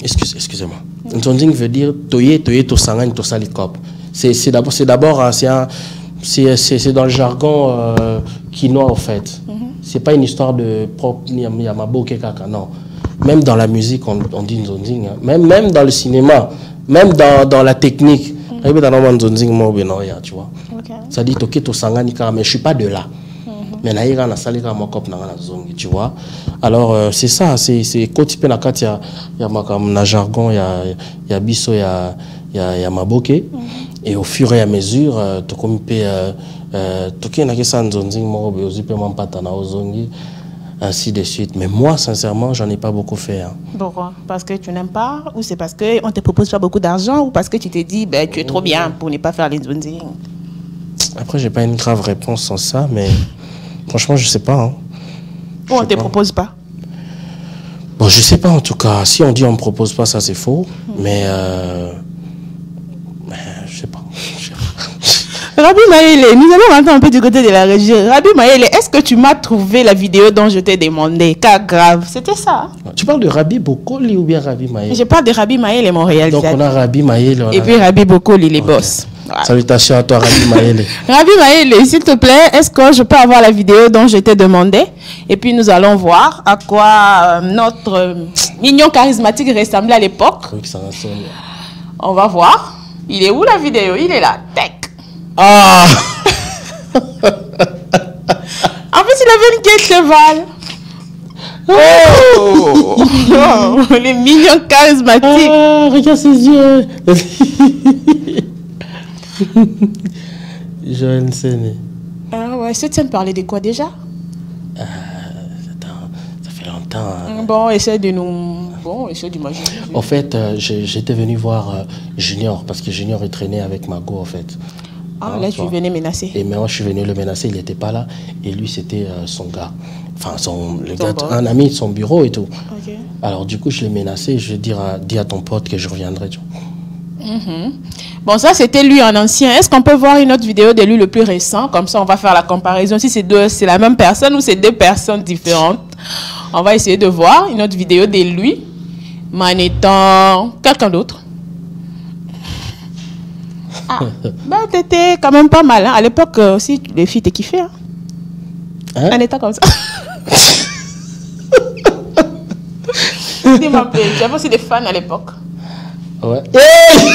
excusez-moi. Nzonzing veut dire Toye, to sangan, to salikop. C'est d'abord, c'est dans le jargon quinois, en fait. C'est pas une histoire de propre Yamabo Kekaka, non. Même dans la musique, on dit Nzonzing. Hein. Même dans le cinéma, même dans la technique. Tu vois. Ça dit Toke to sangani, mais je suis pas de là. Mais naïra na salika mokop na zongi, tu vois. Alors c'est ça, c'est quand tu peux na kat ya makam na jargon ya biso ya maboke. Et au fur et à mesure to comme pe toke na kesa nzonzing mo be ozipe mampata na ozongi, ainsi de suite. Mais moi sincèrement, j'en ai pas beaucoup fait. Hein. Pourquoi? Parce que tu n'aimes pas, ou c'est parce que on te propose pas beaucoup d'argent, ou parce que tu t'es dit tu es trop bien pour ne pas faire les nzonzing? Après, j'ai pas une grave réponse sans ça, mais franchement, je sais pas. Hein. Ou on ne te propose pas? Bon, je sais pas en tout cas. Si on dit on me propose pas, ça c'est faux. Mais je sais pas. Rabi Maëlle, nous allons rentrer un peu du côté de la région. Rabi Maëlle, est-ce que tu m'as trouvé la vidéo dont je t'ai demandé? Car grave, c'était ça. Tu parles de Rabi Bokoli ou bien Rabi Maëlle? Je parle de Rabi Maëlle, mon réalisateur. Donc on a Rabi Maëlle. Et puis Rabi Bokoli, les boss. Voilà. Salutations à toi, Rabi Maëlle. Rabi Maëlle, s'il te plaît, est-ce que je peux avoir la vidéo dont je t'ai demandé? Et puis nous allons voir à quoi notre mignon charismatique ressemblait à l'époque. On va voir. Il est où la vidéo? Il est là. Tac. Ah. En plus, il avait une quête cheval. Oh. Oh, les mignons charismatiques. Ah, regarde ses yeux. Joël Séné. Ah ouais, cette scène parlait de quoi déjà? Attends, ça fait longtemps. Hein. Bon, essaie de nous... Bon, essaie d'imaginer. En fait, j'étais venu voir Junior, parce que Junior est traîné avec Mago, en fait. Ah, là, tu venais menacer. Et moi, je suis venu le menacer, il n'était pas là. Et lui, c'était son gars. Enfin, le gars, un ami de son bureau et tout. Okay. Alors, du coup, je l'ai menacé. Je vais dire à ton pote que je reviendrai. Tu vois. Bon, ça, c'était lui en ancien. Est-ce qu'on peut voir une autre vidéo de lui le plus récent? Comme ça, on va faire la comparaison. Si c'est la même personne ou c'est deux personnes différentes. On va essayer de voir une autre vidéo de lui, mais en étant quelqu'un d'autre. Ah, bah, t'étais quand même pas mal. Hein. À l'époque aussi, les filles t'es kiffé. Hein. En état comme ça. Dis-moi, j'avais aussi des fans à l'époque. Ouais. Hey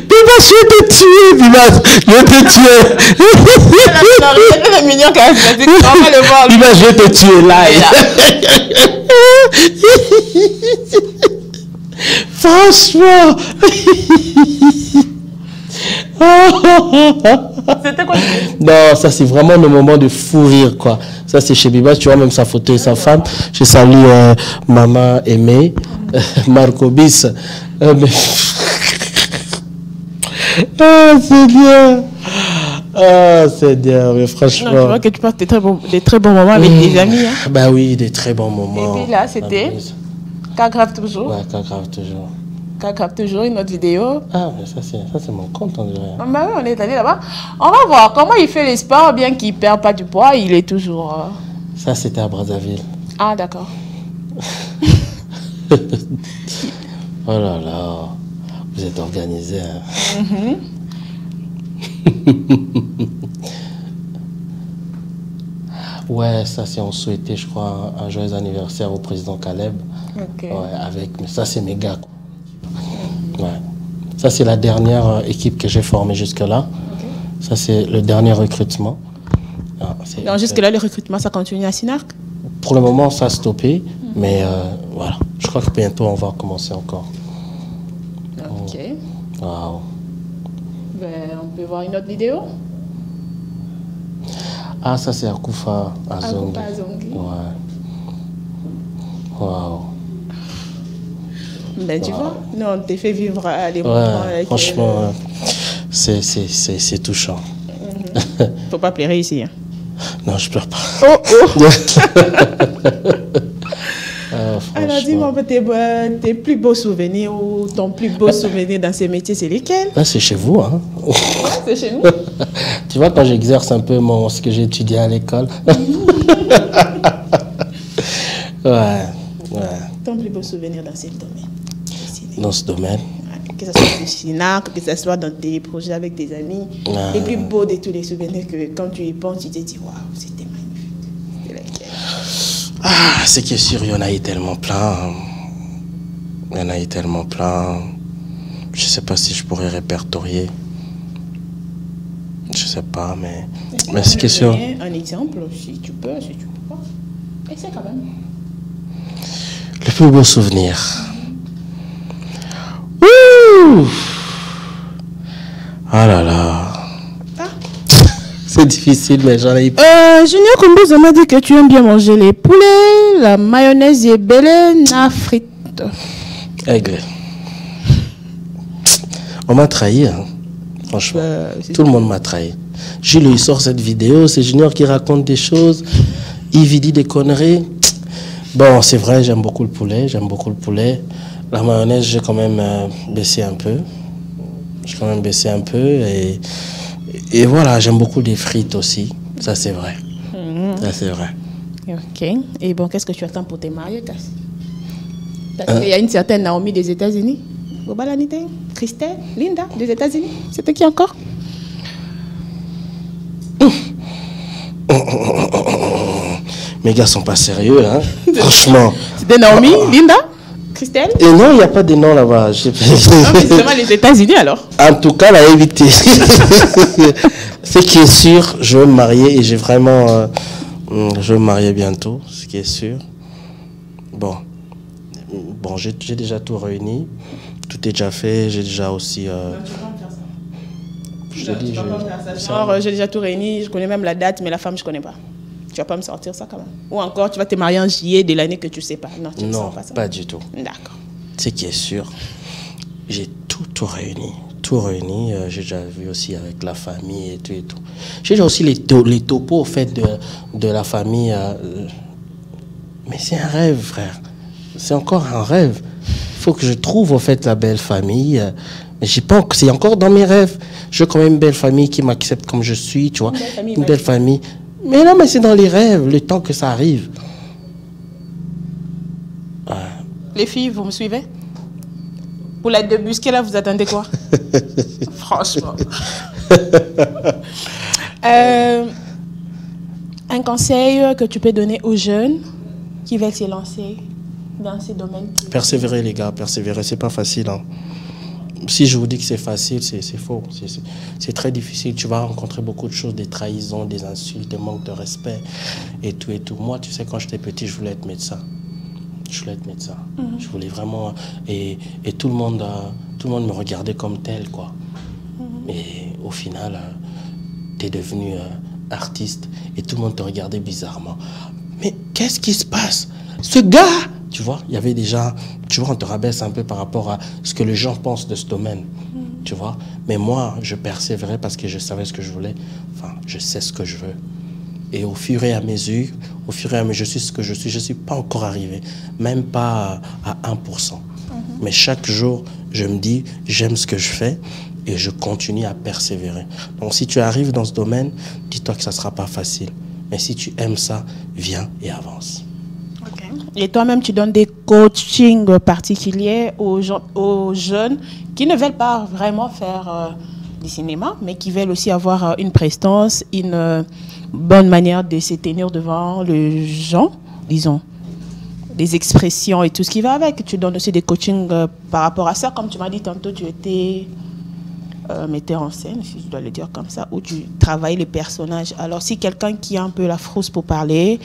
Biba, je vais te tuer, Biba. Je vais te tuer. C'est mignon quand même. On va le voir. Biba, je vais te tuer live. Franchement. C'était quoi? Non, ça c'est vraiment le moment de fou rire, quoi. Ça c'est chez Biba, tu vois même sa photo et sa femme. Je salue maman aimée, Marco Bis. Ah, c'est bien. Ah, c'est bien, mais franchement. Non, tu vois que tu passes des très bons moments avec des amis. Hein. Bah oui, des très bons moments. Et puis là, c'était Cas grave toujours. Ouais, Cas grave toujours. Cas grave toujours, une autre vidéo. Ah, mais ça c'est mon compte, on dirait. Bah oui, on est allé là-bas. On va voir comment il fait les sports, bien qu'il ne perd pas du poids, il est toujours... Ça, c'était à Brazzaville. Ah, d'accord. Oh là là, vous êtes organisé. Hein. Ouais, ça c'est on souhaitait, je crois, un joyeux anniversaire au président Caleb. Okay. Ouais, mais ça c'est mes gars. Quoi. Ouais. Ça c'est la dernière équipe que j'ai formée jusque-là. Okay. Ça c'est le dernier recrutement. Donc jusque-là, le recrutement, ça continue à Sinarc? Pour le moment, ça a stoppé, mais voilà. Je crois que bientôt on va commencer encore. Ok. Wow. Ben, on peut voir une autre vidéo? Ah, ça c'est Akoufa Azongi. Akoufa Azongi. Ouais. Waouh. Ben, tu vois, nous on t'a fait vivre les moments. Ouais, franchement, c'est touchant. Faut pas pleurer ici. Hein. Non, je pleure pas. Oh, oh. Alors dis-moi, tes plus beaux souvenirs ou ton plus beau souvenir dans ces métiers, c'est lesquels? Là, c'est chez vous, hein. C'est chez nous. Tu vois, quand j'exerce un peu ce que j'ai étudié à l'école. Ouais. Ton plus beau souvenir dans ce domaine? Dans ce domaine? Que ce soit du Sinac, que ce soit dans tes projets avec tes amis. Les plus beaux de tous les souvenirs que quand tu y penses, tu te dis, waouh, c'était magnifique. C'était laquelle? Ah, c'est que sûr, il y en a eu tellement plein. Il y en a eu tellement plein. Je sais pas si je pourrais répertorier. Je sais pas, mais c'est que sûr. Un exemple, si tu peux pas. Essaie quand même. Le plus beau souvenir. Ouh! Ah là là. Ah. C'est difficile, mais j'en ai eu. Junior Kombozo m'a dit que tu aimes bien manger les poulets, la mayonnaise et na frites. Aigle. On m'a trahi, hein. Franchement. Tout le monde m'a trahi. Jules, il sort cette vidéo, c'est Junior qui raconte des choses. Yves, il dit des conneries. Bon, c'est vrai, j'aime beaucoup le poulet. La mayonnaise, j'ai quand même baissé un peu. Et voilà, j'aime beaucoup les frites aussi. Ça, c'est vrai. Ça, c'est vrai. Ok. Et bon, qu'est-ce que tu attends pour tes mariés, parce qu'il y a une certaine Naomi des États-Unis. Bobalanite, Christelle, Linda des États-Unis. C'était qui encore? Mes gars sont pas sérieux, hein. Franchement. C'était Naomi, Linda, Christelle? Et non, il n'y a pas de nom là-bas. C'est seulement les États-Unis alors. En tout cas, la évité. Ce qui est sûr, je vais me marier et j'ai vraiment... je vais me marier bientôt, ce qui est sûr. Bon, j'ai déjà tout réuni. Tout est déjà fait. J'ai déjà aussi... Tu vas pas me faire ça. je te dis, Tu vas pas me faire ça. Genre, j'ai déjà tout réuni, je connais même la date, mais la femme, je connais pas. Tu vas pas me sortir ça quand même. Ou encore, tu vas te marier en juillet de l'année que tu sais pas. Non, tu ne sors pas ça. Pas du tout. D'accord. Ce qui est sûr, j'ai tout réuni. Tout réuni. J'ai déjà vu aussi avec la famille et tout et tout. J'ai déjà aussi les topos, au fait, de la famille. Mais c'est un rêve, frère. C'est encore un rêve. Il faut que je trouve, au fait, la belle famille. Mais j'ai pas, c'est encore dans mes rêves. Je veux quand même une belle famille qui m'accepte comme je suis, tu vois. Une belle famille. Mais non, mais c'est dans les rêves, le temps que ça arrive. Les filles, vous me suivez? Pour la débusquer, là, vous attendez quoi? Franchement. Un conseil que tu peux donner aux jeunes qui veulent se lancer dans ces domaines? Persévérer, les gars, persévérer, c'est pas facile. Hein. Si je vous dis que c'est facile, c'est faux. C'est très difficile. Tu vas rencontrer beaucoup de choses, des trahisons, des insultes, des manques de respect et tout et tout. Moi, tu sais, quand j'étais petit, je voulais être médecin. Je voulais être médecin. Je voulais vraiment... Et tout le monde me regardait comme tel, quoi. Et au final, tu es devenu artiste et tout le monde te regardait bizarrement. Mais qu'est-ce qui se passe? Ce gars, tu vois, il y avait déjà... Tu vois, on te rabaisse un peu par rapport à ce que les gens pensent de ce domaine. Tu vois. Mais moi, je persévérais parce que je savais ce que je voulais. Enfin, je sais ce que je veux. Et au fur et à mesure, je suis ce que je suis. Je ne suis pas encore arrivé, même pas à 1%. Mais chaque jour, je me dis, j'aime ce que je fais et je continue à persévérer. Donc si tu arrives dans ce domaine, dis-toi que ça ne sera pas facile. Mais si tu aimes ça, viens et avance. Okay. Et toi-même, tu donnes des coachings particuliers aux jeunes qui ne veulent pas vraiment faire du cinéma, mais qui veulent aussi avoir une prestance, une bonne manière de se tenir devant les gens, disons, des expressions et tout ce qui va avec. Tu donnes aussi des coachings par rapport à ça. Comme tu m'as dit tantôt, tu étais metteur en scène, si je dois le dire comme ça, où tu travailles les personnages. Alors, si quelqu'un qui a un peu la frousse pour parler,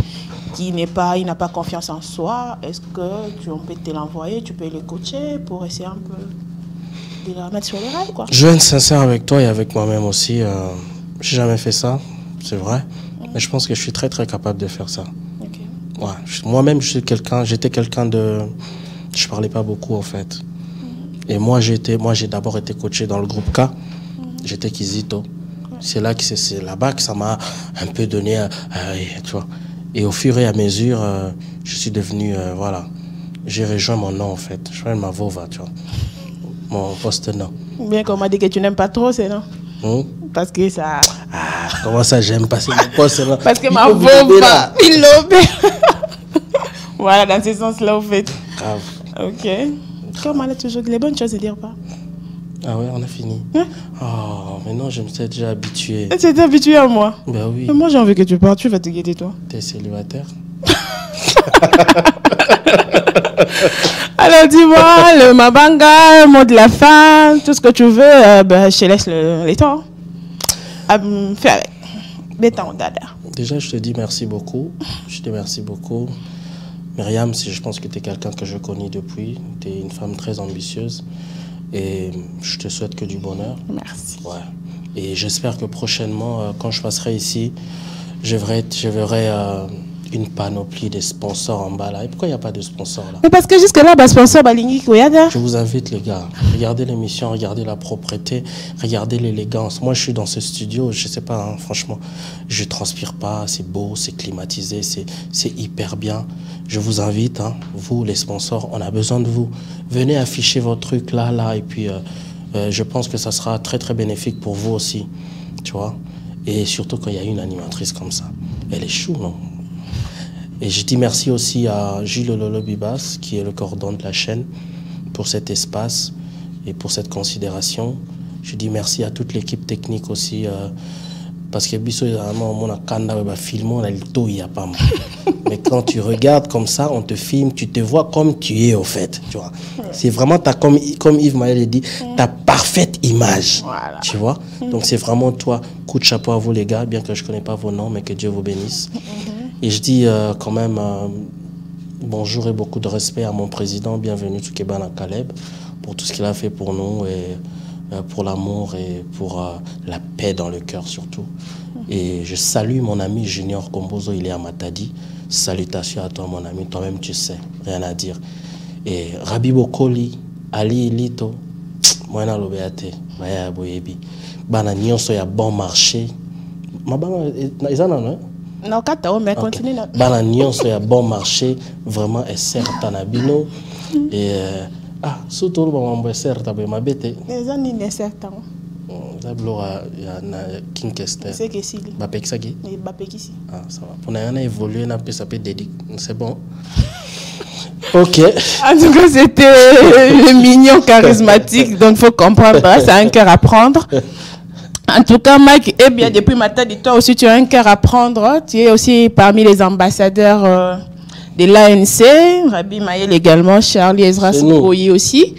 il n'a pas confiance en soi, est-ce que on peut te l'envoyer, tu peux le coacher pour essayer un peu de la mettre sur les rails, quoi? Je vais être sincère avec toi et avec moi-même aussi. J'ai jamais fait ça, c'est vrai. Mais je pense que je suis très très capable de faire ça. Okay. Ouais, moi-même, j'étais quelqu'un de... Je parlais pas beaucoup, en fait. Et moi, j'ai d'abord été coaché dans le groupe K. J'étais Kizito. C'est là-bas que ça m'a un peu donné... tu vois. Et au fur et à mesure, je suis devenu... voilà. J'ai rejoint mon nom, en fait. Je suis ma vova, tu vois. Mon poste-nom. Bien qu'on m'a dit que tu n'aimes pas trop, c'est non? Parce que ça... Ah, comment ça, j'aime passer mon poste-nom? Parce que ma vova, il l'obé. Voilà, dans ce sens-là, au fait. Grave. Ok. Comme elle a toujours les bonnes choses à dire, pas? Ah ouais, on a fini. Oh, mais non, je me suis déjà habitué. Tu t'es habitué à moi? Ben oui. Mais moi, j'ai envie que tu partes, tu vas te guetter, toi. T'es célibataire? Alors, dis-moi, le mabanga, le mot de la fin, tout ce que tu veux, je te laisse les temps. Fais avec. Béton, dada. Déjà, je te dis merci beaucoup. Je te remercie beaucoup. Myriam, je pense que tu es quelqu'un que je connais depuis. Tu es une femme très ambitieuse. Et je te souhaite que du bonheur. Merci. Ouais. Et j'espère que prochainement, quand je passerai ici, je verrai une panoplie de sponsors en bas là. Et pourquoi il n'y a pas de sponsors là? Mais parce que jusque-là, sponsor, je vous invite les gars, regardez l'émission, regardez la propreté, regardez l'élégance. Moi je suis dans ce studio, je sais pas, hein, franchement, je transpire pas, c'est beau, c'est climatisé, c'est hyper bien. Je vous invite, hein, vous les sponsors, on a besoin de vous. Venez afficher votre truc là, et puis je pense que ça sera très très bénéfique pour vous aussi, tu vois. Et surtout quand il y a une animatrice comme ça, elle est chou, non? Et je dis merci aussi à Gilles Lolo Bibas, qui est le cordon de la chaîne, pour cet espace et pour cette considération. Je dis merci à toute l'équipe technique aussi, parce que mais quand tu regardes comme ça, on te filme, tu te vois comme tu es au fait, tu vois. C'est vraiment, comme Yves Maël dit, ta parfaite image, voilà. Tu vois. Donc c'est vraiment toi, coup de chapeau à vous les gars, bien que je ne connais pas vos noms, mais que Dieu vous bénisse. Et je dis quand même bonjour et beaucoup de respect à mon président, bienvenue Tsukebana Caleb, pour tout ce qu'il a fait pour nous et pour l'amour et pour la paix dans le cœur surtout. Et je salue mon ami Junior Kombozo, il est à Matadi. Salutations à toi mon ami, toi-même tu sais, rien à dire. Et Rabi Bokoli, Ali Lito, moi na lobeate, baya boyebi. Bana nyonso ya bon marché. Ma bana ezana non? Non, kata mais continue. Bana nyonso ya bon marché, vraiment est certain nabino et surtout le moment certain be mabete. Ezana ni certain. D'abord King Kester. C'est que si. Bapekisaki. Bapekisi. Ah ça va. Pour n'a évolué n'a pas ça peut dédic. C'est bon. Ok. En tout cas, c'était le mignon charismatique, donc il faut comprendre, c'est un cœur à prendre. En tout cas, Mike, eh bien, depuis matin, toi aussi, tu as un cœur à prendre. Tu es aussi parmi les ambassadeurs de l'ANC, Rabi Maël également, Charlie Ezra Soukoyi aussi.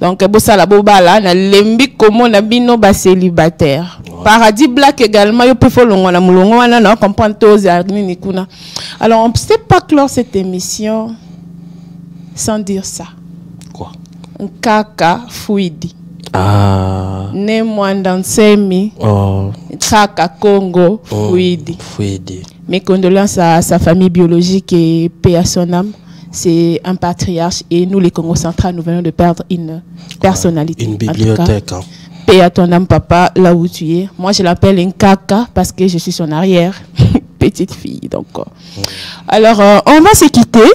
Donc, Bossala Bobala, na lembi comme na bino ba célibataire. Paradis Black également, yo peut folongo na mulongo wana na comprendre tous ni kuna. Alors, on ne sait pas clore cette émission sans dire ça. Quoi? Kaka Fouidi. Ah. Né Mwandansemi. Oh. Kaka Congo Fouidi. Fouidi. Mes condoléances à sa famille biologique et paix à son âme. C'est un patriarche et nous, les Congo central, nous venons de perdre une personnalité. Une bibliothèque. Hein. Paix à ton âme, papa, là où tu es. Moi, je l'appelle un Kaka parce que je suis son arrière petite fille. Donc, alors, on va se quitter.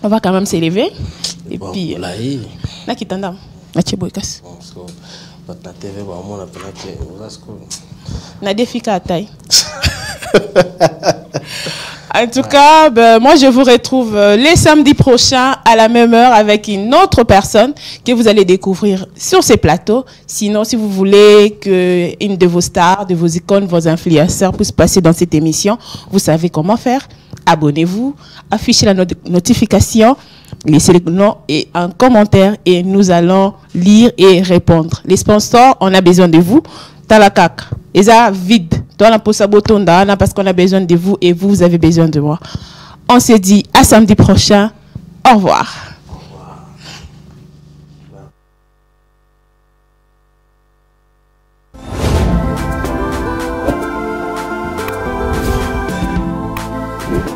On va quand même s'élever. Et bon, puis, là, en tout cas, moi je vous retrouve les samedis prochains à la même heure avec une autre personne que vous allez découvrir sur ces plateaux. Sinon, si vous voulez qu'une de vos stars, de vos icônes, vos influenceurs puisse passer dans cette émission, vous savez comment faire. Abonnez-vous, affichez la notification, laissez le nom et un commentaire et nous allons lire et répondre. Les sponsors, on a besoin de vous. Talakak, et ça vide. Parce qu'on a besoin de vous et vous avez besoin de moi. On se dit à samedi prochain. Au revoir.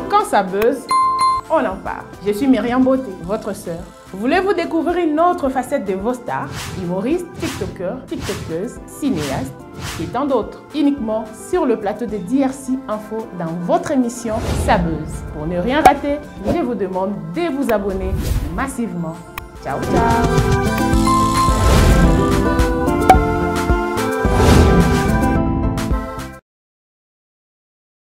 Quand ça buzz, on en parle. Je suis Myriam Beauté, votre sœur. Voulez-vous découvrir une autre facette de vos stars, humoristes, tiktokers, tiktokeuses, cinéastes et tant d'autres, uniquement sur le plateau de DRC Info dans votre émission Ça Buzz. Pour ne rien rater, je vous demande de vous abonner massivement. Ciao, ciao!